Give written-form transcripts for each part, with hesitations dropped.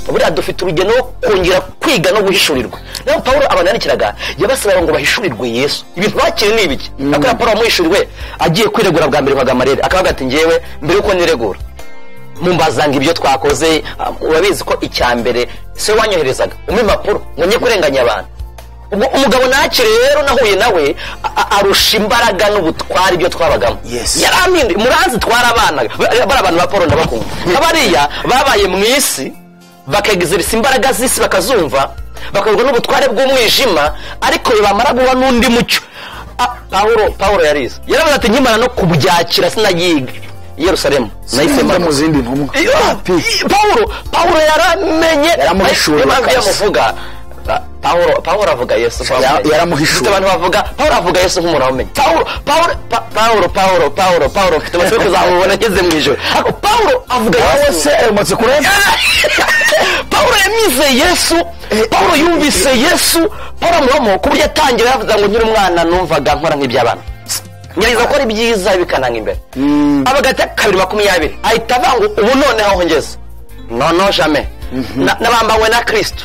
buriya dufite urugendo kongera kwiga no guhishurirwa. Naho Paulo abanandikiraga yabasaba ngo bahishurirwe Yesu. Ibintu bakiri ni ibiki? Akora Paulo amuhishurirwe agiye kwiregura bwa mbere kwa Gamarere akavuga ati ngewe mbere uko niregura mumbazanga ibyo twakoze urabizi ko icyambere se wanyoherezaga impapuro ngo njye kurenganya abantu. Ubwo umugabo nakire rero nahuye nawe arusha imbaraga n'ubutwari ibyo twabagamo. Yarampinduye muranzi twarabanaga bari abantu ba Paulo ndabakunda. Abariya babaye mu isi bakegezerisa imbaraga z'isi bakazumva bakabwo n'ubutware bw'umwijima ariko bamara guha n'undi mucyo. Paulo yarize yaravuze ati nkimana no kubyakira sinayiga Yerusalemu nahisemo mu zindi ntumwa. Paulo yaramenye yaramuhishura yamuvuga Paulo avuga Yesu yaramuhishura abantu bavuga Paulo avuga Yesu nk'umuntu wamenye. Paulo mfite amatwi kuzamubona ageze mu ijoro. Paulo avuga Yesu emotse kureba. Paulo yamize Yesu, Paulo yumvise Yesu, Paulo muromo kuburyo atangira yavuga ngo nyiri umwana numvaga nkora nk'iby'abana. Nyariza ko ari byiza bikananga imbere. Abagata 2:20 ahita avango ubu none aho ngeze. No jamais. Nabambanywe na Kristo.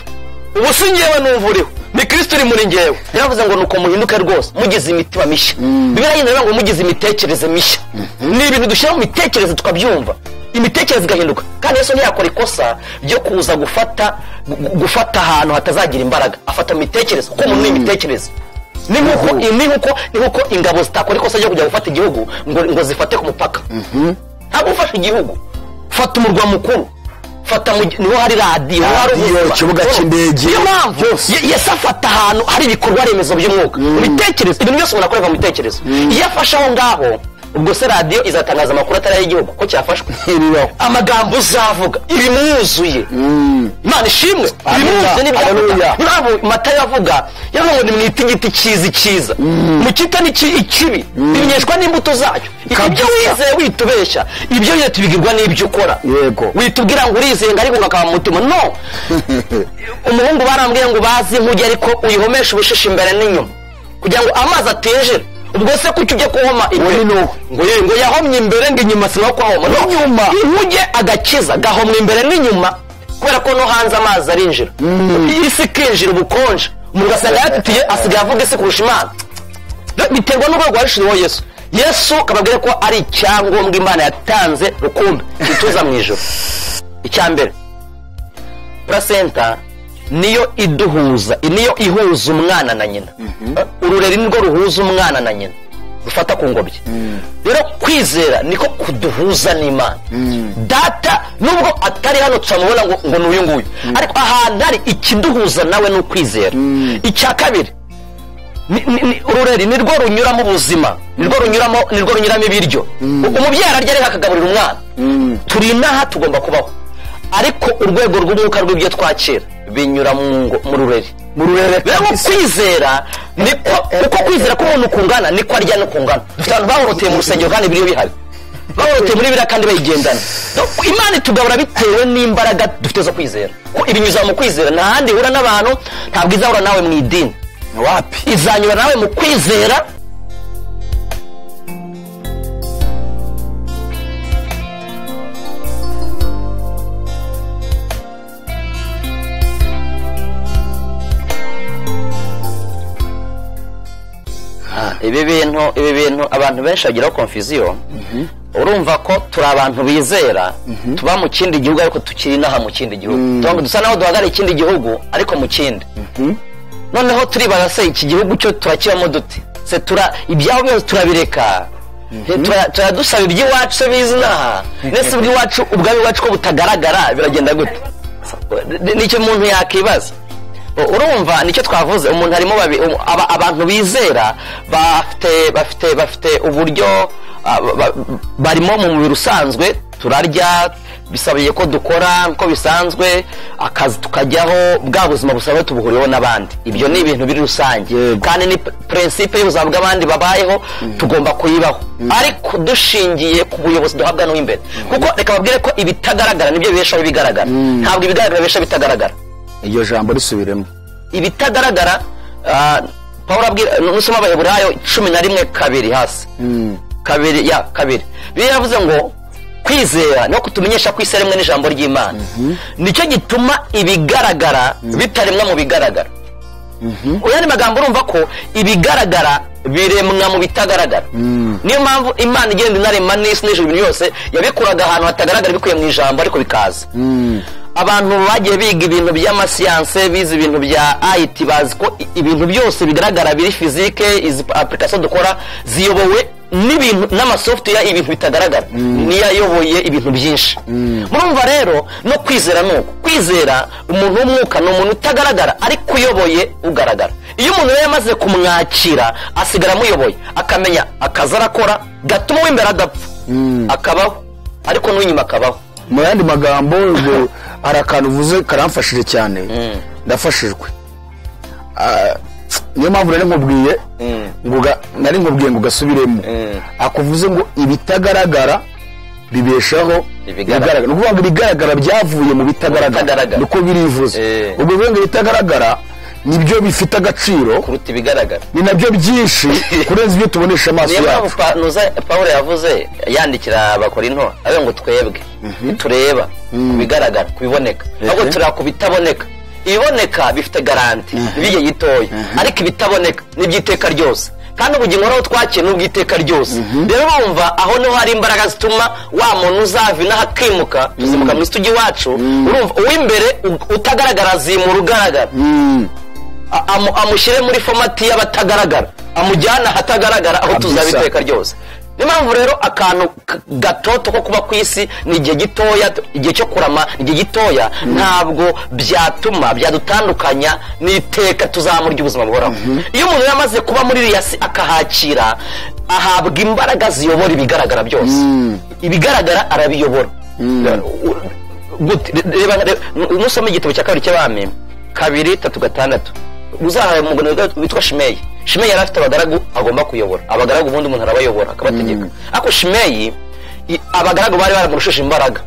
Ubu singewe numvuriho. Ni Kristo uri muri ngewe. Yaravuze ngo nuko muhinduke rwose mugize imitima mishya. Bibiliya yinera ngo mugize imitekerereze mishya. Ni ibintu dushyira mu mitekerereze tukabyumva. Imitekerereze igahinduka. Kandi Yesu ntiyakora ikosa ryo kuza gufata ahantu hatazagira imbaraga. Afata imitekerereze kuko umuntu ni imitekerereze. Ni nkuko ingabo zitakora ikosa ryo kujya gufata igihugu ngo zifate ku mupaka. Ntabwo ufasha igihugu. Fata umurwa mukuru. Fata niho hari radio hari ikibuga cy'indege. Yesu afata ahantu hari ibikorwa remezo by'umwuka. Imitekerereze ibintu byose umuntu akora mu mitekerereze. Iyo afasha aho ngaho ubwo se radio izatangaza amakuru atari y'igihugu ko cyafashwe. Amagambo uzavuga ibimwuzuye. Imana ishimwe. Ibimwuzuye ni byavuga. Nabo Matayo avuga yavuga ngo mwite igiti cyiza. Mu kita ni ikibi. Bimenyeshwa n'imbuto zacyo. Ibyo wizeye witubeshya. Ibyo yeye tubigirwa n'ibyo ukora. Yego. Witubwira ngo urizeye ngari ngo akaba mutima. No. Umuhungu barambwiye ngo bazi nkujya ariko uyihomesha ubushishi imbere n'inyuma. Kugira ngo amazi atejere. Ubwo se kuki ujye kuhoma imbere ngo yahomye imbere ngo inyuma siba kwahoma no nyuma inkuge agakiza gahomwe imbere n'inyuma kubera ko no hanze amazi arinjira isi kinjira ubukonje umuntu gasanga yatitiye asigaye avuga ese kurusha Imana biterwa n'urwego warishiriweho Yesu kababwire ko ari icyangombwa Imana yatanze rukumbi ituza mu ijuru. Icyambere placenta niyo iduhuza niyo ihuza umwana na nyina. Urureri nirwo ruhuza umwana na nyina rufata ku ngobyi. Rero kwizera niko kuduhuza n'Imana. Data nubwo atari hano tumubona ngo n'uyu nguyu ariko ahantu hari ikiduhuza nawe no kwizera. Icya kabiri urureri nirwo runyuramo ubuzima nirwo runyuramo ibiryo. Umubyeyi ararya reka akagaburira umwana. Turi inaha tugomba kubaho ariko urwego rw'umwuka rw'ibyo twakira binyura mu rureri. Rero kwizera niko uko kwizera ko umuntu kungana niko arya no kungana. Dufite abantu bahoroteye mu rusengero kandi biriyo bihari. Bahoroteye muri bira kandi bayigendana. Imana itugabura bitewe n'imbaraga dufite zo kwizera. Ko ibinyuza mu kwizera ntahandi hura n'abantu ntabwo izahura nawe mu idini. Wapi? Izanyura nawe mu kwizera. Ibi bintu abantu benshi bagira confusion. Urumva ko turi abantu bizera tuba mu kindi gihugu ariko tukiri naha mu kindi gihugu. Tubango dusa naho duhagara ikindi gihugu ariko mu kindi. Noneho turi barase iki gihugu cyo turakibamo duti. Se ibyaho byose turabireka. Turadusaba iby'iwacu se bizina. Nese ubw'iwacu ubwawe wacu ko butagaragara biragenda gute? Nicyo umuntu yakibaza. Urumva nicyo twavuze umuntu harimo abantu bizera bafite uburyo barimo mu mubiri usanzwe turarya bisabiye ko dukora uko bisanzwe akazi tukajyaho bwa buzima busanzwe tubuhuriyeho n'abandi. Ibyo ni ibintu biri rusange kandi ni principe y'ubuzima bw'abandi babayeho tugomba kuyibaho ariko dushingiye ku buyobozi duhabwa no imbere kuko reka babwire ko ibitagaragara nibyo bibeshaho ibigaragara ntabwo ibigaragara bibesha bitagaragara. Iryo jambo risubiremo ibitagaragara Paulo abwira nusoma Abaheburayo 11:2 hasi kabiri Bibiliya yavuze ngo kwizera no kutumenyesha ko isi rimwe n'ijambo ry'Imana nicyo gituma ibigaragara bitaremwa mu bigaragara. Uyandi magambo urumva ko ibigaragara biremwa mu bitagaragara. Niyo mpamvu Imana igenda inarema n'isi n'ijuru yose yabikuraga ahantu hatagaragara bikuye mu ijambo ariko bikaza. Abantu bagiye biga ibintu by'amasiyanse, bize ibintu bya IT, bazi ko ibintu byose bigaragara biri physique, izi application dukora ziyobowe n'ibintu n'amasoftware ibintu bitagaragara niyayoboye ibintu byinshi. Murumva rero no kwizera nuko kwizera umuntu w'umwuka no umuntu utagaragara ariko uyoboye ugaragara. Iyo umuntu yamaze kumwakira asigara muyoboye akamenya akazarakora gatuma w'imbere adapfa akabaho ariko n'unyuma akabaho. Mu yandi magambo ngo arakantu uvuze karamfashije cyane ndafashijwe. Niyo mpamvu rero nkubwiye ngo gasubiremo akuvuze ngo ibitagaragara bibeshaho ibigaragara. Ni ukuvuga ngo ibigaragara byavuye mu bitagaragara niko birivuze. Ubwo ngo ibitagaragara nibyo bifite agaciro kuruta ibigaragara, ni nabyo byinshi kurenza ibyo tubonesha amaso yacu. Pawulo yavuze yandikira Abakorinto abe ngo twebwe tureba kubigaragara kubiboneka ahubwo tureba kubitaboneka. Ibiboneka bifite garanti ibiye gitoya ariko ibitaboneka n'ibyiteka ryose kandi ubugingo raho twakiye n'ubwiteka ryose. Rero urumva aho niho hari imbaraga zituma wa muntu uzavi n'ahakimuka tuzimuka mu studio wacu. Urumva uw'imbere utagaragara zimura ugaragara amushyire muri format y'abatagaragara amujyana hatagaragara aho tuzabiteka ryose. Niyo mpamvu rero akantu gatoto ko kuba ku isi ni igihe gitoya, igihe cyo kurama igihe gitoya, ntabwo byadutandukanya n'iteka tuzamurya ubuzima buhoraho. Iyo umuntu yamaze kuba muri riyasi akahakira ahabwa imbaraga ziyobora ibigaragara byose. Ibigaragara arabiyobora. Nusome igitabo cya kabiri cy'Abami 2:3-6 uzahaye umugabo witwa Shimeyi. Shimeyi yari afite abagaragu agomba kuyobora. Abagaragu ubundi umuntu arabayobora akabategeka. Ako Shimeyi abagaragu bari baramurushije imbaraga.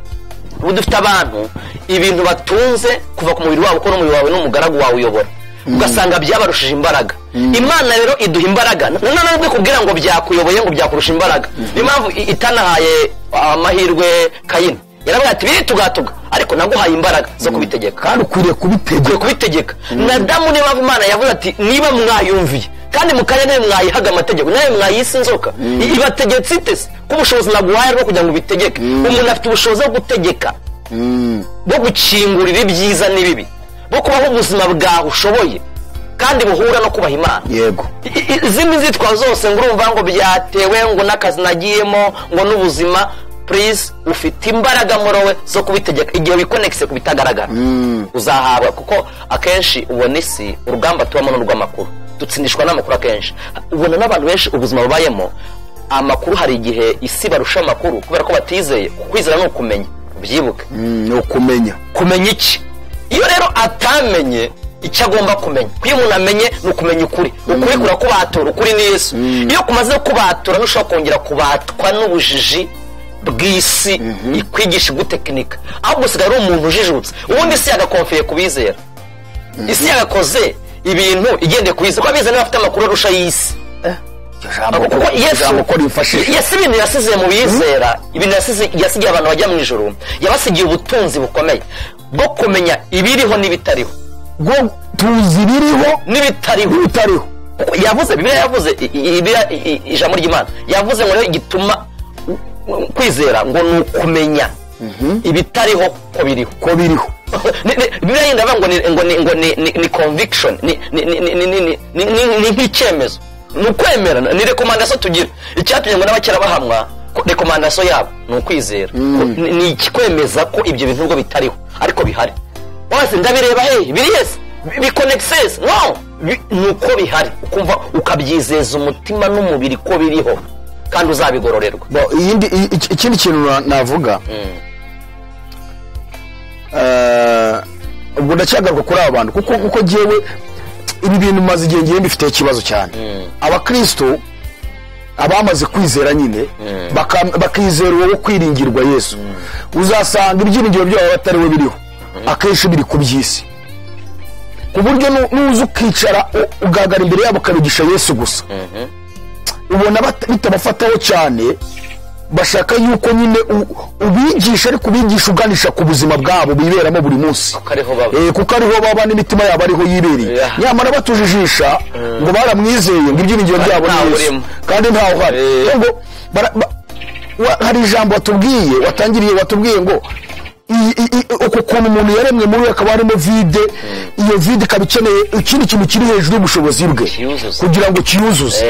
Ubu dufite abantu ibintu batunze kuva ku mubiri wabo ko n'umubiri wawe n'umugaragu wawe uyobora. Ugasanga byabarushije imbaraga. Imana rero iduha imbaraga. None nubwo kubwira ngo byakuyoboye ngo byakurusha imbaraga. Niyo mpamvu itanahaye amahirwe Kayini. Yaravuga ati biri tugatuga ariko naguhaye imbaraga zo kubitegeka kandi ukwiriye kubitegeka. Na Adamu niba Imana yavuze ati niba mwayumviye kandi mukanya nawe mwayihaga amategeko nawe mwayise inzoka ibategetse itese ko ubushobozi naguhaye rwo kugira ngo ubitegeke. Umuntu afite ubushobozi bwo gutegeka bwo gukingurira ibyiza n'ibibi bwo kubaho ubuzima bwawe ushoboye kandi buhura no kubaha Imana. Yego izindi nzitwa zose ngo urumva ngo byatewe ngo n'akazi nagiyemo ngo n'ubuzima. Please ufite imbaraga morowe zo kubitegeka igihe wikonekise kubitagaragara uzahabwa kuko akenshi ubona isi urugamba tubamo n'urw'amakuru dutsindishwa n'amakuru akenshi. Ubona n'abantu benshi ubuzima babayemo amakuru hari igihe isi barusha amakuru kubera ko batizeye. Kwizera no kumenya byibuke no kumenya iki. Iyo rero atamenye icyo agomba kumenya kuyo umuntu amenye no kumenya ukuri kurakubatura ukuri ni Yesu. Iyo kumaze kubatura nushobora kongera kubatwa n'ubujiji bw'isi ikwigisha gutekinika ahubwo usigara umuntu ujijutse. Ubundi isi yagakonfiye kubizera, isi yagakoze ibintu igendeye kubizera ko abizera bafite amakuru arusha y'isi. Kuko Yesu ibintu yasize mu bizera, ibintu yasigiye abantu bajya mu ijuru, yabasigiye ubutunzi bukomeye bwo kumenya ibiriho n'ibitariho, bwo tuzi ibiriho n'ibitariho. Yavuze Bibiliya, yavuze ijambo ry'Imana yavuze ngo rero igituma kwizera ngo ni ukumenya ibitariho ko biriho. Bibiliya yenda ngo ni conviction, ni nk'icyemezo, ni ukwemera, ni recommendation tugira. Icyatumye ngo n'abakera bahamwa recommendation yabo ni ukwizera, ni ikwemeza ko ibyo bintu ngo bitariho ariko bihari. Wase ndabireba biri Yesu biconnects no nuko bihari ukumva ukabyizeza umutima n'umubiri ko biriho kandi uzabigororerwa. Ikindi kintu navuga ubwo ndacyagaruka kuri aba bantu kuko jewe ibi bintu maze igihe ngiye bifite ikibazo cyane. Abakristo abamaze kwizera nyine bakizera uwo kwiringirwa Yesu, uzasanga ibyiringiro byabo batari we biriho akenshi biri ku by'isi, ku buryo nuza ukicara ugagara imbere yabo ukabigisha Yesu gusa ubona bitabafataho cyane bashaka yuko nyine ubigisha ariko ubigisha uganisha ku buzima bwabo biberamo buri munsi kuko ariho baba n'imitima yabo ariho yibereye nyamara batujijisha ngo baramwizeye ngo iby'ibingiro byabo ni kandi ntaho hari hari ijambo watubwiye ngo uko kuntu umuntu yaremwe muri we akaba harimo vide, iyo vide ikaba ikeneye ikindi kintu kiri hejuru y'ubushobozi bwe kugira ngo kiyuzuze.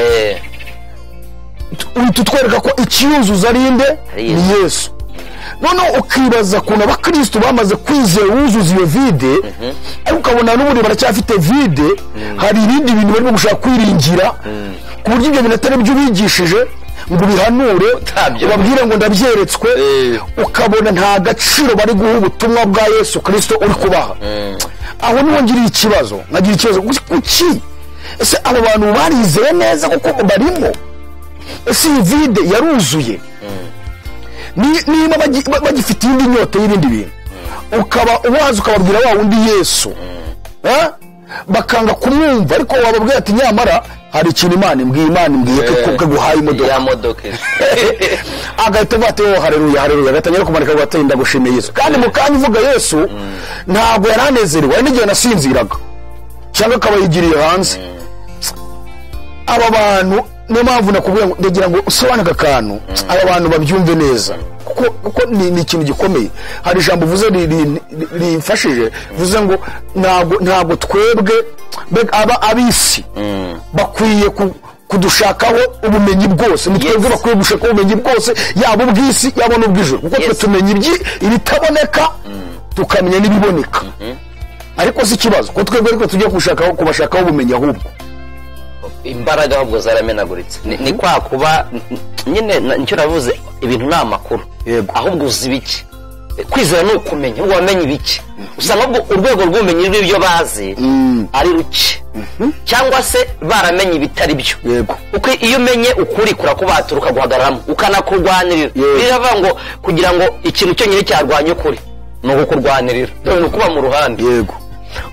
Tutwereka ko ikiyuzuza ari nde? Ni Yesu. Noneho ukibaza kuntu abakristo bamaze kwizera wuzuza iyo vide, ariko ukabona n'ubundi baracyafite vide, hari ibindi bintu barimo gushaka kwiringira ku buryo ibyo bintu atari byo ubigishije ngo bihanure ubabwire ngo ndabyeretswe, ukabona nta gaciro bari guha ubutumwa bwa Yesu Kristo uri kubaha. Aho niho ngiriye ikibazo, nagira ikibazo kuki ese abo bantu barizeye neza kuko barimo, ese iyi vide yaruzuye niba bagifite indi nyota y'ibindi bintu, ukaba uwaza ukababwira wa wundi Yesu bakanga kumwumva, ariko wababwira ati nyamara hari ikintu Imana imbwiye ko guhaye imodoka agahita bati haleluya agatangira kumanika ngo atenda gushimira Yesu, kandi mu kanya uvuga Yesu ntabwo yaranezerewe, ari n'igihe nasinziraga cyangwa akaba yigiriye hanze. Aba bantu niyo mpamvu nakubwira ngo ndagira ngo usobanure akantu aba bantu babyumve neza, kuko ni ikintu gikomeye. Hari ijambo uvuze rimfashije, uvuze ngo ntabwo twebwe ab'isi bakwiye kudushakaho ubumenyi bwose, ni twebwe bakwiye gushaka ubumenyi bwose, yaba ubw'isi yaba n'ubw'ijuru, kuko twe tumenya ibitaboneka tukamenya n'ibiboneka. Ariko si ikibazo ko twebwe ariko tujya kubashakaho ubumenyi, ahubwo imbaraga ahubwo zaramenaguritse. Ni kwa kuba nyine nicyo navuze, ibintu ni amakuru, ahubwo uzi biki. Kwizera ni ukumenya, wamenye ibiki. Usanga ahubwo urwego rw'ubumenyi rw'ibyo bazi ari ruke, cyangwa se baramenye ibitari byo. Kuko iyo umenye ukuri kurakubatura ukaguhagararamo ukanakurwanirira. Biravuga ngo kugira ngo ikintu cyonyine cyarwanya ukuri ni ukukurwanirira, ni ukuba mu ruhande.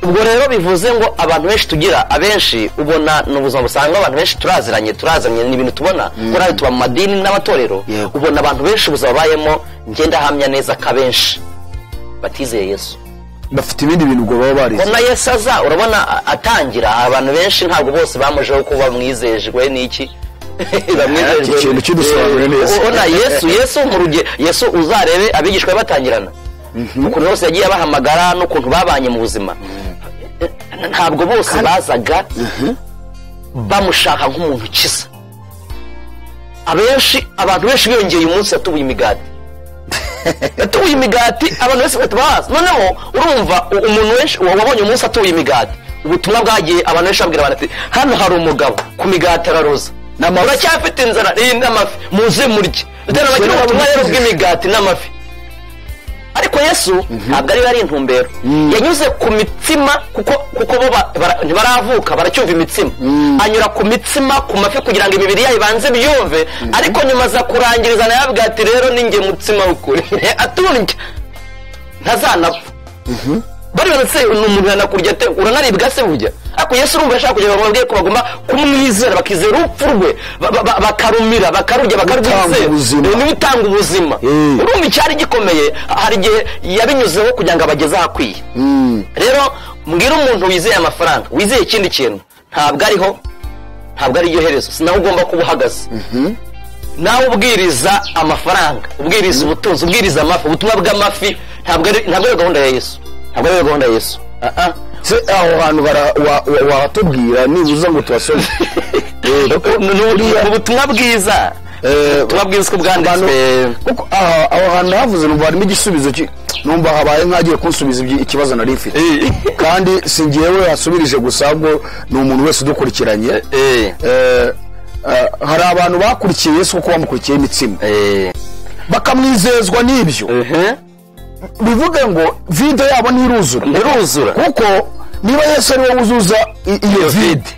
Ubwo rero bivuze ngo abantu benshi tugira, abenshi ubona n'ubuzima busanga abantu benshi turaziranye n'ibintu tubona kuri tuba mu madini n'amatorero. Ubona abantu benshi ubuzima bayemo, ngenda hamya neza ka benshi batizeye Yesu, bafite ibindi bintu ubwo baba barize. Ona Yesu aza, urabona atangira, abantu benshi ntabwo bose bamujeho kuba mwizejwe n'iki bamwizejwe ikintu kidusobanurira neza. Ona Yesu mu ruge Yesu uzarebe abigishwa batangirana ukuntu bose yagiye abahamagara n'ukuntu babanye mu buzima, ntabwo bose bazaga bamushaka nk'umuntu ukiza. Abantu benshi biyongeye umunsi yatubuye imigati abantu bose batabaza. Noneho urumva umuntu wenshi wabonye umunsi atubuye imigati, ubutumwa bwagiye abantu benshi babwira abantu ati hano hari umugabo ku migati araroza, uracyafite inzara n'amafi muze murye. Dore bagira ubutumwa rero bw'imigati n'amafi. Ariko Yesu ntabwo ari intumbero, yanyuze ku mitsima, kuko ntibaravuka baracyumva imitsima, anyura ku mitsima ku mafi kugira ngo imibiri yayo ibanze byumve, ariko nyuma aza kurangiriza nayo avuga ati rero ninjye mutsima w'ukuri aturya ntazanapfa. Bari banse umuntu yanakurya ate uranaribwa se burya. Ariko Yesu urumva yashaka kugira ngo babwiye ko bagomba kumwizera, bakizera urupfu rwe, bakarumira bakarurya bakarwizera, ni utanga ubuzima. Urumva icyari gikomeye, hari igihe yabinyuzeho kugira ngo abageze ahakwiye. Rero mbwira umuntu wizeye amafaranga, wizeye ikindi kintu, ntabwo ari ryo herezo, sinaho ugomba kuba uhagaze. Nawe ubwiriza amafaranga, ubwiriza ubutunzi, ubwiriza amafi, ubutumwa bw'amafi, ntabwo ari gahunda ya Yesu. Ntabwo ari gahunda ya Yesu. Se aho hantu wahatubwira nibuza ngo tubasome ubutumwa bwiza, ubutumwa bwiza ko bwanditswe. Kuko aho hantu havuze numva harimo igisubizo, numva habaye nk'agiye kunsubiza ikibazo nari mfite, kandi si njyewe hasubirije gusa, ahubwo ni umuntu wese udukurikiranye. Hari abantu bakurikiye Yesu kuko bamukurikiye imitsima, bakamwizezwa n'ibyo. Bivuga ngo vide yabo ntiruzura, kuko niba Yesu ari we wuzuza iyo vide,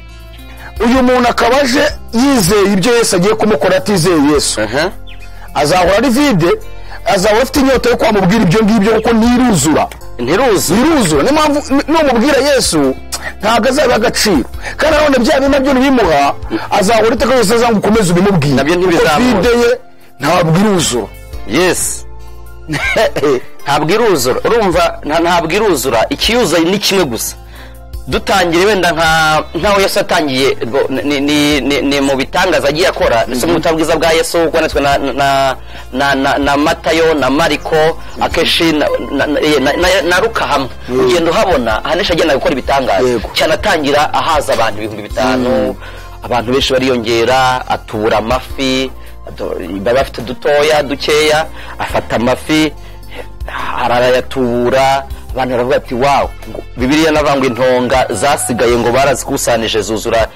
uyu muntu akaba aje yizeye ibyo Yesu agiye kumukora atizeye Yesu, azahora ari vide, azahora afite inyota yo kwamubwira ibyo ngibyo, kuko ntiruzura. Niyo mpamvu numubwira Yesu ntabwo azaba agaciro, kandi nanone bya bintu nabyo nibimuha azahora iteka yose azanga ukomeza ubimubwira, kuko vide ye ntabwo iruzura. yes ntabwo iruzura, urumva ntabwo iruzura. ikiyuzuye ni kimwe gusa. dutangira wenda nkaho Yesu atangiye ni mu bitangaza agiye akora, so mu butabwiza bwa Yesu bwanditswe na Matayo na Mariko akeshi na Luka hamwe. ugenda uhabona ahanisha agenda gukora ibitangaza cyane. atangira ahaza abantu 5,000, abantu benshi bariyongera, atubura amafi, baba bafite dutoya dukeya, afata amafi arayatubura. abantu baravuga ati wow, Bibiliya navango intonga zasigaye ngo barazikusanije zuzura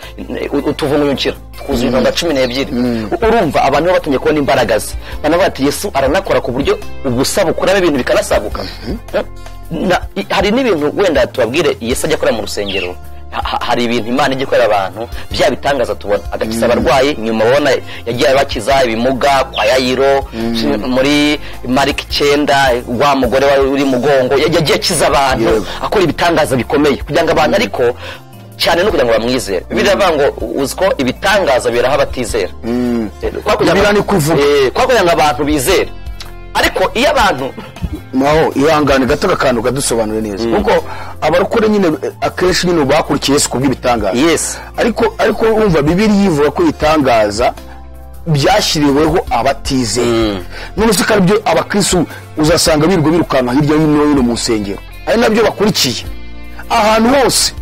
utuvungukira twuzuye intonga 12. urumva abantu batumye kubona imbaraga ze, banavuga ati Yesu aranakora ku buryo ubusa bukura ibintu bikanasabuka. hari n'ibintu wenda tubabwire Yesu ajya akora mu rusengero. hari ibintu Imana ijya ikorera abantu bya bitangaza tubona. agakiza abarwayi, nyuma babona yagiye abakiza ibimuga kwa Yayiro, muri Mariko 9 wa mugore uri mugongo yagiye akiza abantu, akora ibitangaza bikomeye kugira ngo abantu ariko cyane no kugira ngo bamwizere. Bibiliya ivuga ngo uziko ibitangaza biraha abatizera. kwa kugira ngo abantu bizere. ariko iyo abantu naho ihangane gato akantu kadusobanure neza, kuko abarokore nyine akenshi nyine bakurikiye Yesu kubw'ibitangaza. yes ariko umva Bibiliya ivuga ko itangaza byashyiriweho abatizeye. none se kandi byo abakristo uzasanga birirwa birukanka hirya no hino mu nsengero, ari nabyo bakurikiye ahantu hose,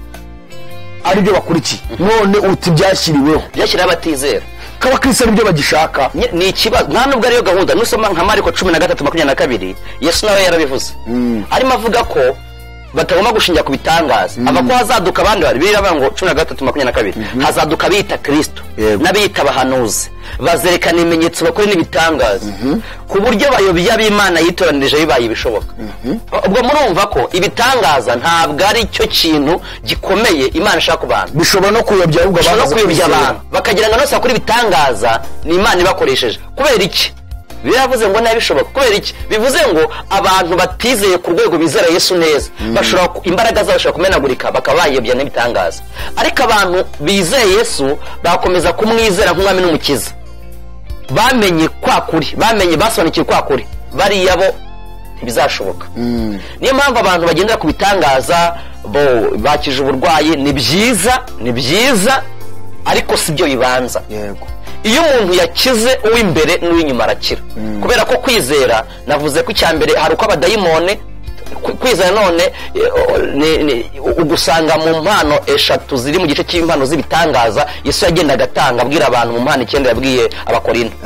ari byo bakurikiye. none uti byashyiriweho abatizera, kabakristo nibyo bagishaka. ni ikibazo. nta nubwo ariyo gahunda. nusoma nka Mariko 13:22 Yesu nawe yarabivuze. arimo avuga ko batagomba gushingira ku bitangaza. ava ko hazaduka abandi bari biravuga ngo 13:22 hazaduka bita Kristo n'abita abahanuzi, bazerekana ibimenyetso bakora n'ibitangaza ku buryo bayobya b'Imana yitoranirije bibaye ibishoboka. ubwo murumva ko ibitangaza ntabwo ari cyo kintu gikomeye Imana ishaka ku bantu. bishobora no kuyobya abantu bakagira ngo nose kuri bitangaza ni Imana ibakoresheje. kubera iki biravuze ngo nabishoboka? kubera iki bivuze ngo abantu batizeye ku rwego bizera Yesu neza bashobora imbaraga zabo bashobora kumenagurika bakabayebya n'ibitangaza. ariko abantu bizeye Yesu bakomeza kumwizera nk'umwami n'umukiza, bamenye kwa kuri, basobanukiwe kwa kuri, bariya bo ntibizashoboka. niyo mpamvu abantu bagendera ku bitangaza bakije uburwayi. ni byiza ariko sibyo bibanza. iyo umuntu yakize uw'imbere n'uw'inyuma arakira. kubera ko kwizera navuze ko icyambere hari uko abadayimone kwizera. none ugusanga mu mpano 3 ziri mu gice cy'impano z'ibitangaza Yesu yagenda agatanga abwira abantu mu mpano 9 yabwiye abakorinto.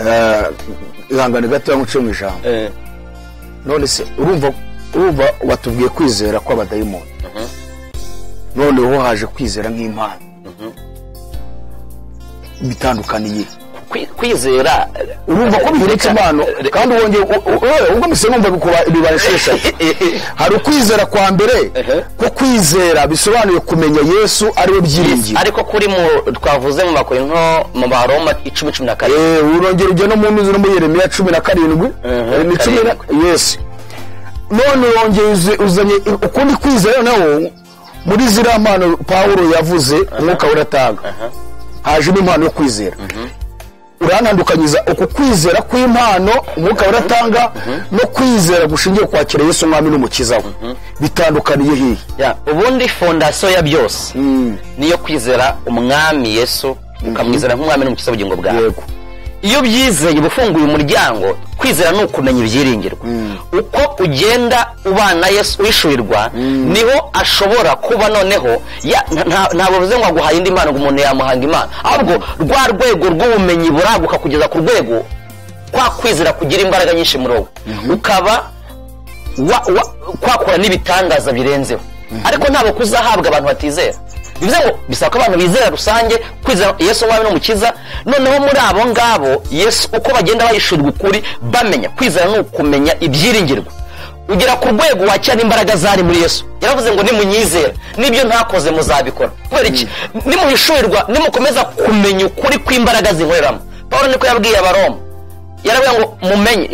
ihangane gato yamuciye mu ijambo. none se urumva watubwiye kwizera kw'abadayimoni, none ho haje kwizera nk'impano. bitandukaniye kwizera. urumva ko biretse impano kandi wongeye ubwo mise numva bikuba bibareshesha. hari ukwizera kwa mbere ko kwizera bisobanuye kumenya Yesu ari we byiringiro. ariko kuri twavuze mu Bakorinto mu Baroma 10:12 urongera ujya no mu Mizo no mu Yeremiya 17 yes. none urongeye uzanye ukundi kwizera nawo muri ziriya mpano Pawulo yavuze umwuka uratanga. haje n'impano yo kwizera. uranandukanyiza uku kwizera kw'impano umwuka uratanga no kwizera gushingiye kwakira Yesu umwami n'umukiza we. bitandukaniye hiye. ubundi fondasiyo ya byose niyo kwizera umwami Yesu, ukamwizera nk'umwami n'umukiza w'ubugingo bwawe. iyo byizeye ubufunguye umuryango. kwizera ni ukumenya ibyiringirwa. uko ugenda ubana Yesu wishurirwa niho ashobora kuba noneho ntabwo bivuze ngo aguhaye indi mpano ngo umuntu yamuhanga imana, ahubwo rwa rwego rw'ubumenyi buraguka kugeza ku rwego kwa kwizera kugira imbaraga nyinshi muri wowe, ukaba kwakora n'ibitangaza birenzeho. ariko ntabwo kuzahabwa abantu batizera. bivuze ngo bisaba ko abantu bizera rusange kwizera Yesu umwami n'umukiza. noneho muri abo ngabo Yesu uko bagenda bayishurirwa ukuri bamenya. kwizera ni ukumenya ibyiringirwa ugera ku rwego wakira imbaraga zari muri Yesu. yaravuze ngo nimunyizera n'ibyo ntakoze muzabikora. kubera iki? nimuhishurirwa, nimukomeza kumenya ukuri kw'imbaraga zinkoreramo. Pawulo niko yabwiye Abaroma, yaravuga ngo mumenye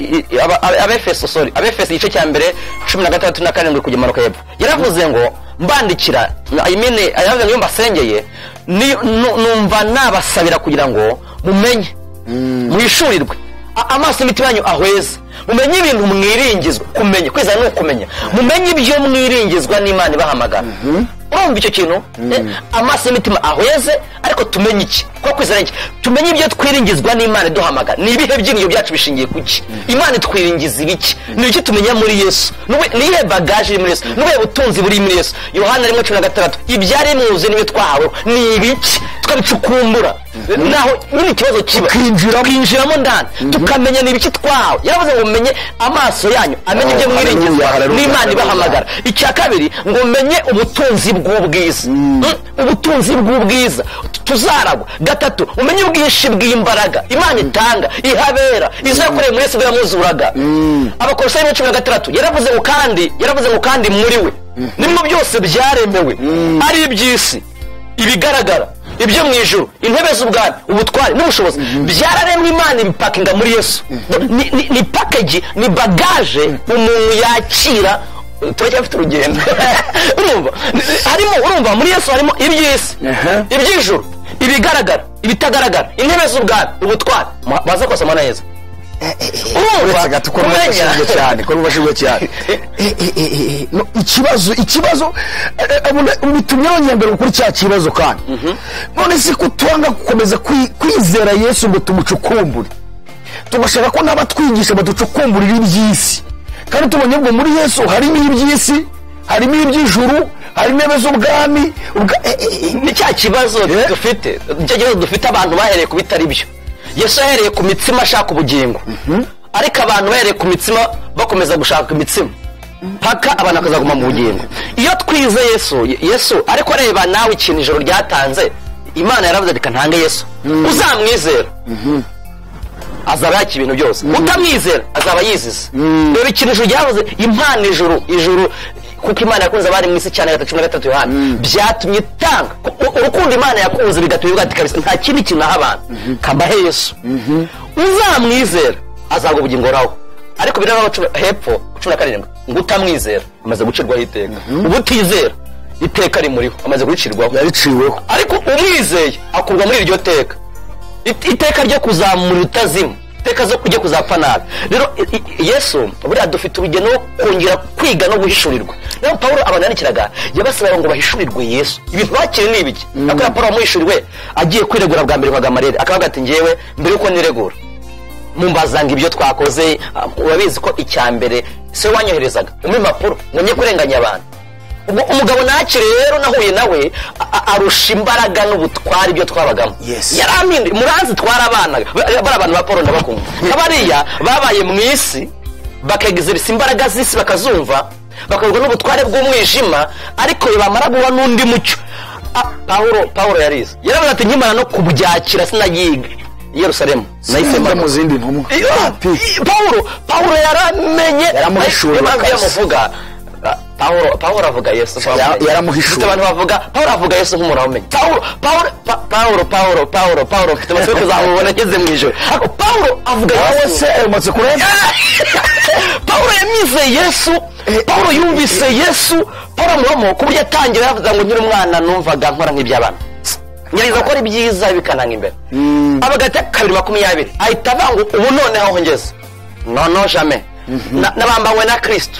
Abefeso igice cya mbere 16-17 kujya manuka hepfo. yaravuze ngo mbandikira ayavuze ngo iyo mbasengeye numva nabasabira kugira ngo mumenye muhishurirwe amaso imitima yanyu ahweze, mumenye ibintu mwiringizwa. Kumenya, kwizera ni ukumenya. Mumenye ibyo mwiringizwa n'Imana ibahamagara. Urumva icyo kintu? Amaso y'imitima ahweze, ariko tumenye iki? Ko kwizera iki? Tumenye ibyo twiringizwa n'Imana iduhamagara. Ni ibihe by'ibyo byacu bishingiye kuki? Imana twiringiza ibiki? Ni iki tumenya muri Yesu? Ni ihe bagage iri muri Yesu? Ni ubutunzi buri muri Yesu? Yohana 1:16 ibyari muze n'ibyo twahawe ni ibiki? Tukabicukumbura. Naho nyine ikibazo kiba kwinjiramo ndani tukamenya n'ibiki twahawe. Yaravuze ngo mumenye amaso yanyu amenye ibyo mwiringizwa n'Imana ibahamagara. Icya kabiri ngo menye ubutunzi bw'ubwiza. Ubutunzi bw'ubwiza tuzaragwa. Gatatu umenye ubwinshi bw'imbaraga Imana itanga ihabera izakoreye muri Yesu yamuzuraga. Abakolosayi 1:16 yaravuze ngo kandi muri we nimwe byose byaremewe, ari iby'isi, ibigaragara, ibyo mw'Ijuru, intebe z'ubwami, ubutware n'ubushobozi, byararemwe. Imana ibipakinga muri Yesu. Ni package, ni bagage umuntu yakira. Turacyafite urugendo. Urumva muri Yesu harimo iby'isi, iby'Ijuru, ibigaragara, ibitagaragara, intebe z'ubwami, ubutware. Baza kwasoma neza. Urumva kumenya cyane. Ikibazo bitumye abanyambere kuri cya kibazo kandi. None si kutwanga gukomeza kwizera Yesu ngo tumucukumbure. Tugashaka ko n'abatwigisha baducukumburira iby'isi. Kandi tubonye ngo muri Yesu harimo iby'isi, harimo iby'Ijuru, harimo intebe z'ubwami. Ni cya kibazo dufite. Icyo kibazo dufite abantu bahereye ku bitari byo. Yesu yahereye ku mitsima ashaka ubugingo, ariko abantu bahereye ku mitsima bakomeza gushaka imitsima paka abantu bakazaguma mu bugingo. Iyo twize Yesu ariko reba nawe ikintu ijoro ryatanze. Imana yaravuze reka ntange Yesu. Uzamwizera azaba yaki ibintu byose, utamwizera azaba yizize. Rero ikintu ijoro ryavuze impano ijuru kuko Imana yakunze abari mu isi cyane 13 Yohana byatumye itanga urukundo Imana yakunze bigatuma ati kabisa nta kindi kintu naha abantu kambahe Yesu. Uzamwizera azaga ubugingo raho, ariko biraba hepfo 17 ngo utamwizera amaze gucirwaho iteka. Ubutizera iteka rimuriho amaze gucirwaho, yariciweho. Ariko umwizeye akurwa muri iryo teka, iteka ryo kuzamura utazima, iteka zo kujya kuzapfa nabi. Rero Yesu buriya dufite urugendo kongera kwiga no guhishurirwa. Rero Paulo abanandikiraga yabasaba ngo bahishurirwe Yesu. Ibintu bakiri ni ibiki? Akora Paulo amuhishuriwe agiye kwiregura bwa mbere kwa Gamarere, akavuga ati ngewe mbere uko niregura mumbazanga ibyo twakoze. Urabizi ko icyambere se wanyoherezaga impapuro ngo njye kurenganya abantu. Umugabo nakire rero nahuye nawe arusha imbaraga n'ubutwari ibyo twabagamo. Yaramindi muranzi twarabanaga bara abantu ba Paulo ndabakumva. Kabariya babaye mu isi bakegezerisa imbaraga z'isi bakazumva, bakabwo n'ubutware bw'umwijima, ariko bamara guha n'undi mucyo. Paulo yarize yaravuze ati nkimana no kubyakira sinayiga Yerusalemu nayisema mu zindi ntumwa. Paulo yaramenye yamuvuga. Paulo avuga Yesu yaramuhishuye. Abantu bavuga Paulo avuga Yesu nk'umuramenye. Paulo mfite amatwi kuzamubona ageze mu ijoro. Paulo avuga Yesu amaze kureba. Paulo yamwizeye Yesu. Paulo yumvise Yesu. Paulo muromo ku buryo atangira yavuga ngo nkiri umwana numvaga nkora nk'iby'abana, nyariza ko ari byiza bikananga imbere. Abagati 2:20 ahita avuga ubu noneho ngeze no jamais nabambawe na Kristo.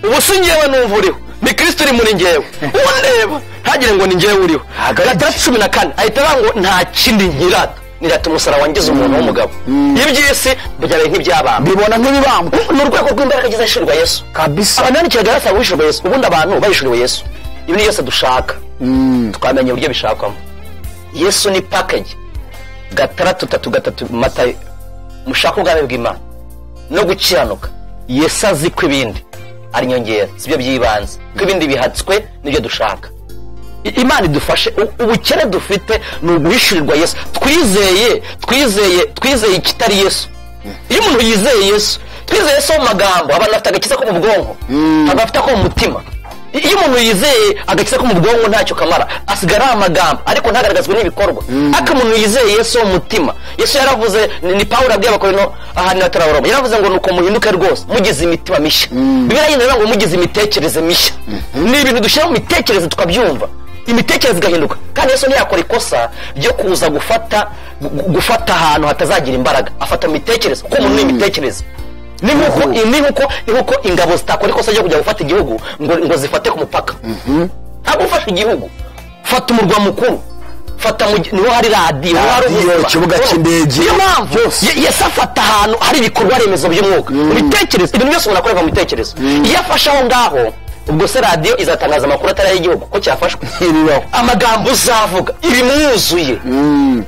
Ubu si ngewe numva uriho, ni Kristo uri muri ngewe. Undeba ntagire ngo ni ngewe uriho. 14 ahita avuga ngo nta kindi nkirata nirata umusaraba wangize umuntu w'umugabo. Iby'isi bujyabe nk'ibyabamba bibona nk'ibibamba. Ni urwego rw'imbaraga gizashirwa Yesu kabisa. Abanandikiraga barasaba wishurwa Yesu. Ubundi abantu bayishuriwe Yesu ibi yose dushaka twamenye uburyo bishakwamo. Yesu ni package. 3:3 Matayo mushaka ubwami bw'Imana no gukiranuka. Yesu azi ko ibindi ari nyongera, sibyo byibanze, ko ibindi bihatswe nibyo dushaka. Imana idufashe. Ubukene dufite ni uguhishurirwa Yesu. Twizeye ikitari Yesu. Iyo umuntu yizeye Yesu, twizeye Yesu mu magambo, abantu bafite agakiza ko mu bwonko, abafite ko mu mutima. Iyo umuntu yizeye agakiza ko mu bwonko ntacyo kamara, asigara amagambo ariko ntagaragazwe n'ibikorwa. Aka umuntu yizeye Yesu mu mutima. Yesu yaravuze, ni Paulo abwiye abakorino ahantu na Turabaramukije, yaravuze ngo nuko muhinduke rwose mugize imitima mishya. Bibiliya yinera ngo mugize imitekerereze mishya. Ni ibintu dushyira mu mitekerereze tukabyumva. imitekerereze igahinduka. Kandi Yesu ntiyakora ikosa ryo kuza gufata ahantu hatazagira imbaraga, afata imitekerereze kuko umuntu ni imitekerereze. Ni nkuko ingabo zitakora ikosa ryo kujya gufata igihugu ngo zifate ku mupaka. Ntabwo ufasha igihugu, fata umurwa mukuru, fata niho hari radiyo, hari ikibuga cy'indege. Niyo mpamvu Yesu afata ahantu hari ibikorwa remezo by'umwuka, imitekerereze, ibintu byose umuntu akorera mu mitekerereze. Iyo afashe aho ngaho, ubwo se radiyo izatangaza amakuru atari ay'igihugu ko cyafashwe. Amagambo uzavuga ibimwuzuye,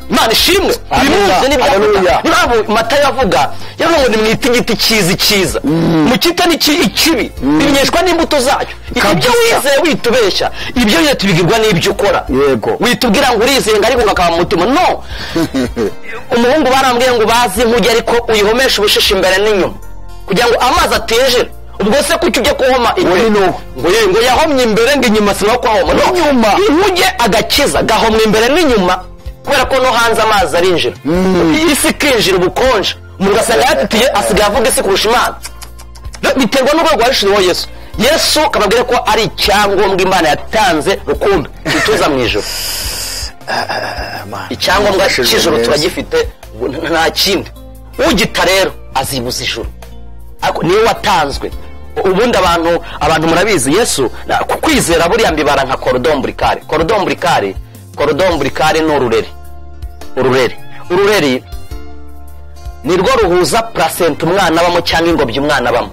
Imana ishimwe, ibimwuzuye n'ibyavuga. Niyo mpamvu Matayo avuga yavuga ngo nimwite igiti cyiza, mukite n'ikibi bimenyeshwa n'imbuto zacyo. Ibyo wizeye witubeshya, ibyo wizeye tubigirwa n'ibyo ukora. Witubwira ngo urizeye ngo ariko ngakaba mu mutima. No, umuhungu barambwiye ngo bazi inkuge ariko uyihomesha ubushishi imbere n'inyuma kugira ngo amazi atejere. Ubwo se kuki ujye kuhoma imbere ngo yahomye imbere ngo inyuma siba kwahoma. Inyuma inkuge Agakiza gahomwe imbere n'inyuma kubera ko no hanze amazi arinjira. Isi kinjira ubukonje, umuntu ugasanga yatitiye asigaye avuga isi kurusha Imana. Biterwa n'urwego warishiriweho Yesu. Yesu kababwire ko ari icyangombwa Imana yatanze rukumbi ituza mu ijuru. Icyangombwa cy'ijuru turagifite, nta kindi. Ugita rero azibuza ijuru, ariko niwe watanzwe. Ubundi abantu murabizi Yesu kwizera buriya mbibara nka cordon ombilical ni urureri nirwo ruhuza placenta umwana abamo cyangwa ingobyi umwana abamo,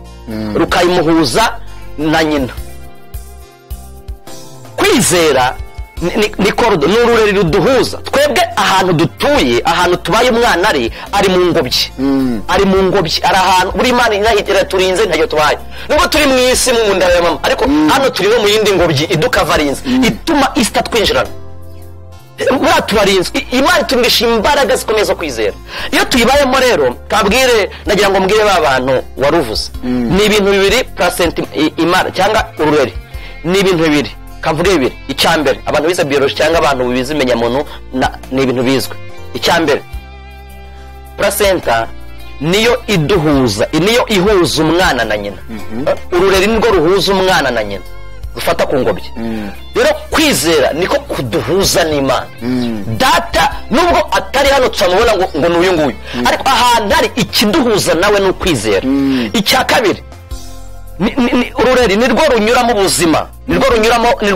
rukayimuhuza na nyina. Kwizera ni cordon, ni urureri ruduhuza twebwe ahantu dutuye, ahantu tubaye umwana ari mu ngobyi, ari ahantu buri Imana inahitira turinze ntacyo tubaye. Nubwo turi mu isi mu nda ya mama, ariko hano turi no mu yindi ngobyi idukavarinze ituma isi tatwinjirana. Buriya turarinzwe, Imana itumisha imbaraga zikomeye zo kwizera. Iyo tuyibayemo rero, kabwire nagira ngo mbwire ba bantu waruvuze, ni ibintu bibiri placenta imara cyangwa urureri, ni ibintu bibiri. Kamvuge bibiri. Icyambere, abantu bize biology cyangwa abantu bize imenyamuntu ni ibintu bizwe. Icyambere, placenta niyo iduhuza, niyo ihuza umwana na nyina. Urureri nirwo ruhuza umwana na nyina, rufata ku ngobyi. Rero kwizera niko kuduhuza n'Imana. Data nubwo atari hano tutamubona ngo n'uyu nguyu, ariko ahantu hari ikiduhuza nawe ni ukwizera. Icya kabiri, urureri nirwo runyuramo ubuzima, nirwo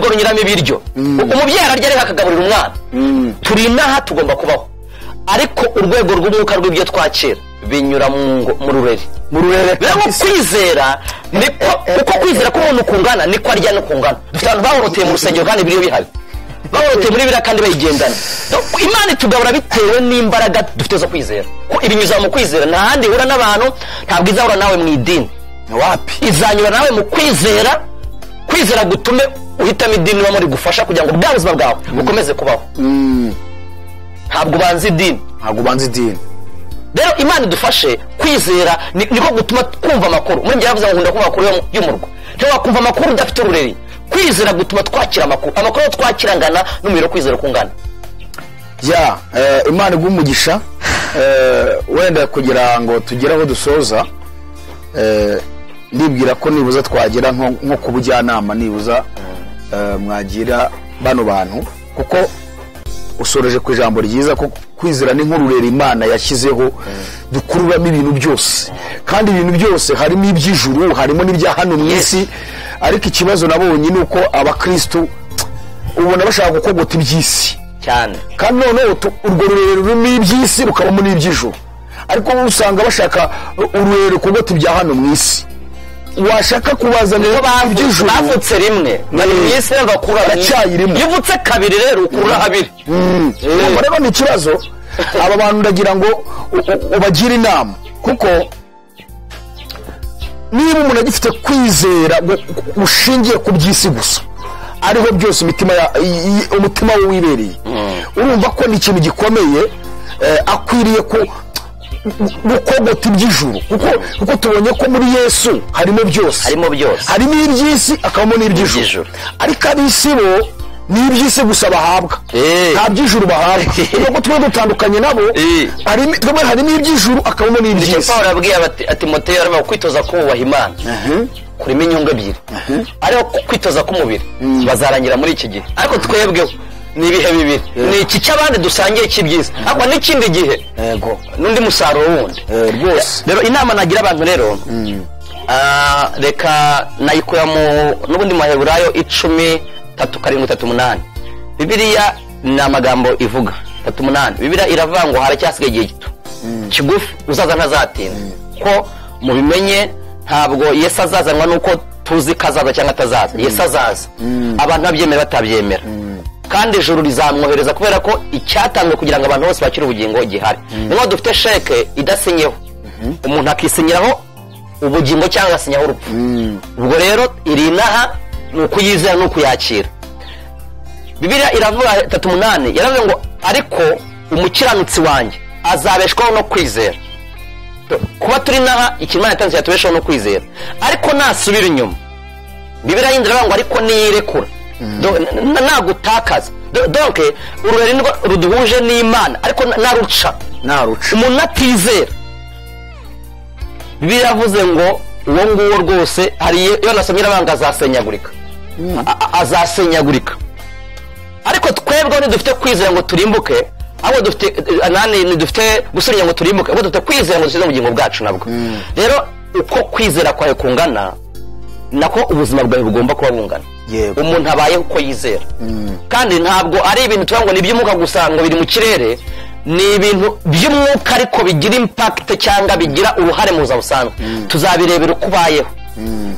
runyuramo ibiryo. Umubyeyi ararya reka akagaburira umwana. Turi inaha tugomba kubaho, ariko urwego rw'umwuka rw'ibyo twakira binyura mu rureri. Rero kwizera niko uko kwizera ko umuntu kungana niko arya no kungana. Dufite abantu bahoroteye mu rusengero kandi biriyo bihari, bahoroteye muri biriya kandi bayigendana. Imana itugabura bitewe n'imbaraga dufite zo kwizera. Ibinyuza mu kwizera, nta handi ihura n'abantu, ntabwo izahura nawe mu idini. Wapi izanyura nawe mu kwizera gutume uhitamo idini wamo rigufasha kugira ngo bwa buzima bwawe bukomeze kubaho. Ntabwo ubanza idini. Rero Imana idufashe kwizera niko gutuma twumva amakuru. Muri njye yavuze ngo nkunda kumva amakuru y'umurwa. Ntiwa kumva amakuru udafite urureri. Kwizera gutuma twakira amakuru twakirangana n'umubiri kwizera kungana. Imana igumugisha wenda kugira ngo tugere aho dusoza, ndibwira ko nibuza twagera nko ku bujyanama, nibuza mwagira bano bantu, kuko usoreje ku ijambo ryiza ko kwizera ni nk'urureri Imana yashyizeho dukururamo ibintu byose, kandi ibintu byose harimo iby'ijuru, harimo n'ibya hano mu isi. Ariko ikibazo nabonye ni uko abakristo ubona bashaka gukogota iby'isi cyane, kandi noneho urwo rureri rurimo iby'isi rukabamo n'iby'ijuru, ariko usanga bashaka urureri kugota ibya hano mu isi. Washaka kubazanira iby'ijuru bavutse rimwe bari mu isi bakura rimwe, iyo uvutse kabiri rero ukura habiri. Rero ni ikibazo. Aba bantu ndagira ngo ubagire inama, kuko niba umuntu agifite kwizera ushingiye ku by'isi gusa, ariho byose umutima we wibereye, urumva ko ni ikintu gikomeye. Akwiriye gukogota iby'ijuru, kuko tubonye ko muri Yesu harimo byose, harimo iby'isi akabamo n'iby'ijuru. Ariko ab'isi bo ni iby'isi gusa bahabwa, nta by'ijuru bahabwa. Nuko twe dutandukanye nabo, harimo iby'ijuru akabamo n'iby'isi. Paulo yabwiye ati Timoteyo arimo kwitoza kubaha Imana. kurimo inyungu ebyiri ariko kwitoza k'umubiri bazarangira muri iki gihe ariko twebweho ni ibihe bibiri ni iki cy'abandi dusangiye cy'ibyiza ariko n'ikindi gihe n'undi musaruro wundi rwose rero inama nagira abantu rero reka nayikura n'ubundi maheburayo 10:3-7-8 Bibiliya ni amagambo ivuga 3:8 Bibiliya iravuga ngo haracyasigaye igihe gito kigufi uzaza ntazatinda ko mubimenye ntabwo Yesu azazanwa nuko tuzi kazaza cyangwa atazaza Yesu azaza abantu babyemera batabyemera kandi ijuru rizamwohereza kubera ko icyatangwe kugira ngo abantu bose bakire ubugingo gihari niho dufite sheke idasinyeho umuntu akisinyiraho ubugingo cyangwa agasinyaho urupfu ubwo rero iri naha ni ukuyizera no kuyakira Bibiliya iravuga 3:8 yaravuze ngo ariko umukiranutsi wanjye azabeshwaho no kwizera kuba turi naha ikimana yatanze yatubeshaho no kwizera ariko nasubira inyuma Bibiliya yindira ngo ariko niyirekura nagutakaza donc ururerindwa ruduhuje n'Imana ariko naruca umuntu atizera Bibiliya yavuze ngo uwo nguwo rwose hari iyo nasomye abanga azasenyagurika ariko twebwe ntidufite kwizera ngo turimbuke ahubwo dufite gusubira ngo turimbuke ahubwo dufite kwizera ngo dusize ubugingo bwacu nabwo rero uko kwizera kwawe kungana nako ubuzima bwawe bugomba kuba bungana umuntu abaye uko yizera kandi ntabwo ari ibintu tuvuga ngo ni iby'umwuka gusa ngo biri mu kirere ni ibintu by'umwuka ariko bigira impact cyangwa bigira uruhare mu buzima busanzwe tuzabirebera uko ubayeho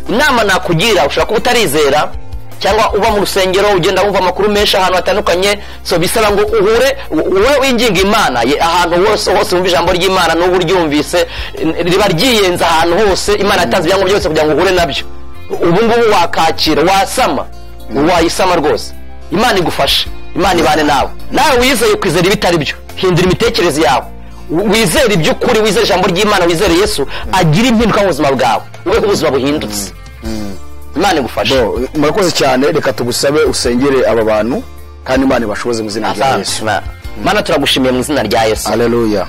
inama nakugira ushobora kuba utarizera cyangwa uba mu rusengero ugenda wumva amakuru menshi ahantu hatandukanye so bisaba ngo wowe winginga Imana ahantu hose wumva ijambo ry'Imana n'ubu ryumvise riba ryiyenza ahantu hose Imana yatanze ibyangombwa byose kugira ngo uhure nabyo ubu ngubu wakakira wasama wayisama rwose Imana igufashe Imana ibane nawe wizeye kwizera ibitari byo hindura imitekerereze yawe wizere iby'ukuri wizere ijambo ry'Imana wizere Yesu agira impinduka mu buzima bwawe ube ubuzima buhindutse Imana igufashe murakoze cyane reka tugusabe usengere aba bantu kandi Imana ibashoboze mu izina rya Yesu Mana turagushimiye mu izina rya Yesu haleluya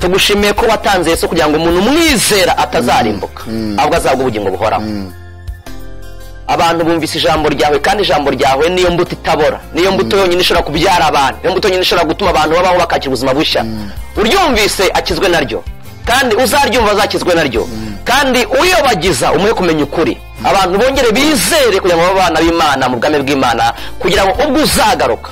tugushimiye ko watanze Yesu kugira ngo umuntu mwizera atazarimbuka ahubwo azabwa ubugingo buhoraho abantu bumvise ijambo ryawe kandi ijambo ryawe niyo mbuto itabora niyo mbuto yonyine ishobora kubyara abantu niyo mbuto yonyine ishobora gutuma abantu babaho bakakira ubuzima bushya uryumvise akizwe naryo kandi uzaryumva azakizwe naryo kandi uyobagiza umuhe kumenya ukuri abantu bongere bizere kugira ngo abana b'Imana mu bwami bw'Imana kugira ngo ubwo uzagaruka